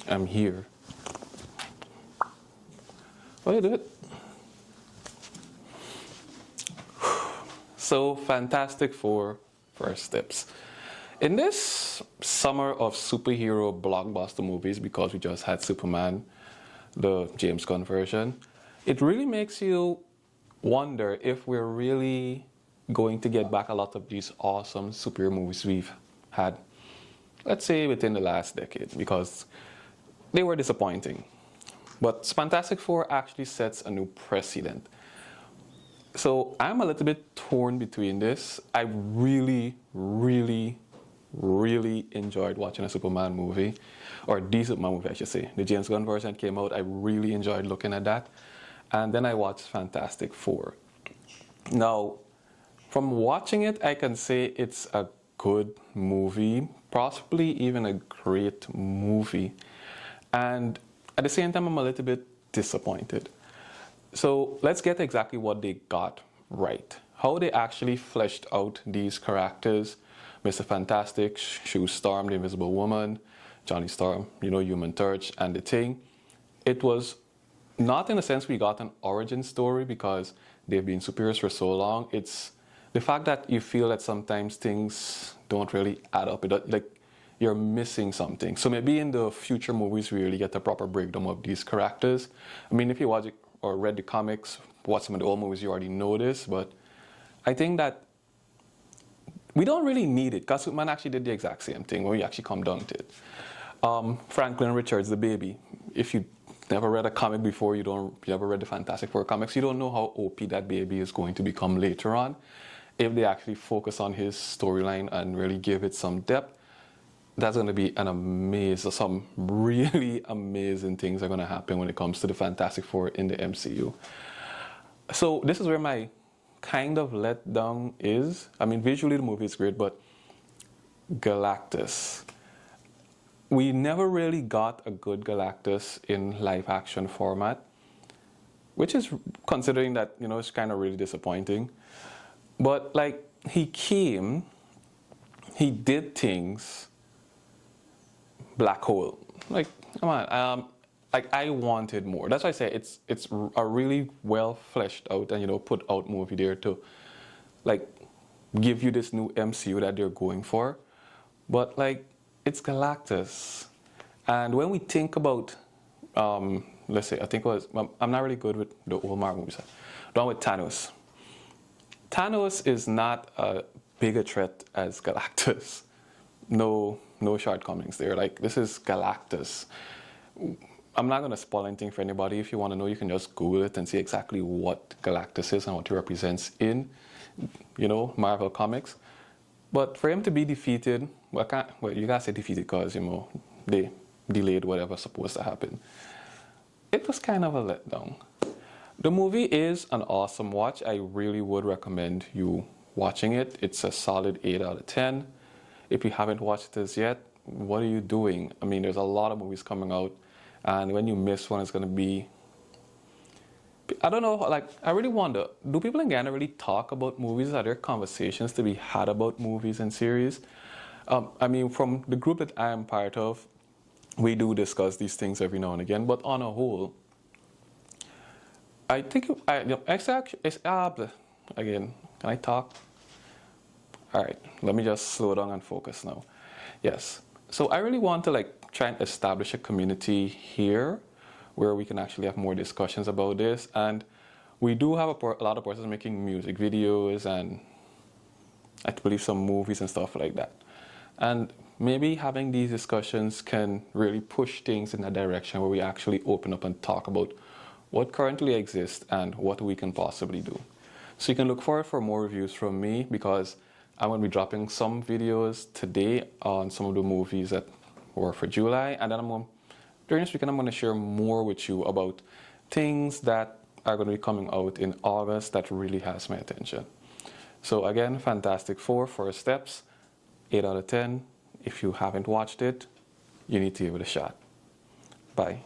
I'm here. What did it? So, Fantastic Four First Steps. In this summer of superhero blockbuster movies, because we just had Superman, the James Gunn version, it really makes you wonder if we're really going to get back a lot of these awesome superhero movies we've had, let's say within the last decade, because they were disappointing. But Fantastic Four actually sets a new precedent. So I'm a little bit torn between this. I really enjoyed watching a Superman movie, or the Superman movie, I should say. The James Gunn version came out. I really enjoyed looking at that. And then I watched Fantastic Four. Now, from watching it, I can say it's a good movie, possibly even a great movie. And at the same time, I'm a little bit disappointed. So let's get exactly what they got right. How they actually fleshed out these characters. Mr. Fantastic, Sue Storm, the Invisible Woman, Johnny Storm, Human Torch, and the Thing. It was not in a sense we got an origin story because they've been superiors for so long. It's the fact that you feel that sometimes things don't really add up. Like you're missing something. So maybe in the future movies we really get a proper breakdown of these characters. I mean, if you watch it or read the comics, watch some of the old movies, you already know this, but I think that we don't really need it because Superman actually did the exact same thing when we actually come down to it. Franklin Richards, the baby. If you never read a comic before, you ever read the Fantastic Four comics, you don't know how OP that baby is going to become later on. If they actually focus on his storyline and really give it some depth, that's going to be an amazing, some really amazing things are going to happen when it comes to the Fantastic Four in the MCU. So this is where my kind of letdown is. I mean, visually the movie is great, but Galactus. We never really got a good Galactus in live action format, which is considering that, it's kind of really disappointing. But like, he came, he did things, black hole. Like, come on. Like, I wanted more. That's why I say it's a really well fleshed out and put out movie there to like give you this new MCU that they're going for. But like, it's Galactus, and when we think about let's say, I think it was, I'm not really good with the old Marvel movies. The one with Thanos. Thanos is not a bigger threat as Galactus. No shortcomings there. Like, this is Galactus. I'm not going to spoil anything for anybody. If you want to know, you can just Google it and see exactly what Galactus is and what he represents in, Marvel Comics. But for him to be defeated, you gotta say defeated because, they delayed whatever's supposed to happen. It was kind of a letdown. The movie is an awesome watch. I really would recommend you watching it. It's a solid 8 out of 10. If you haven't watched this yet, what are you doing? I mean, there's a lot of movies coming out, and when you miss one, it's going to be... I don't know, like, I really wonder, do people in Ghana really talk about movies? Are there conversations to be had about movies and series? I mean, from the group that I am part of, we do discuss these things every now and again, but on a whole, I think, again, can I talk? All right, let me just slow down and focus now. Yes, so I really want to try and establish a community here where we can actually have more discussions about this. And we do have a lot of persons making music videos and I believe some movies and stuff like that. And maybe having these discussions can really push things in a direction where we actually open up and talk about what currently exists and what we can possibly do. So you can look forward for more reviews from me because I'm going to be dropping some videos today on some of the movies that were for July, and then during this weekend I'm going to share more with you about things that are going to be coming out in August that really has my attention. So again, Fantastic Four, First Steps, 8 out of 10. If you haven't watched it, you need to give it a shot. Bye.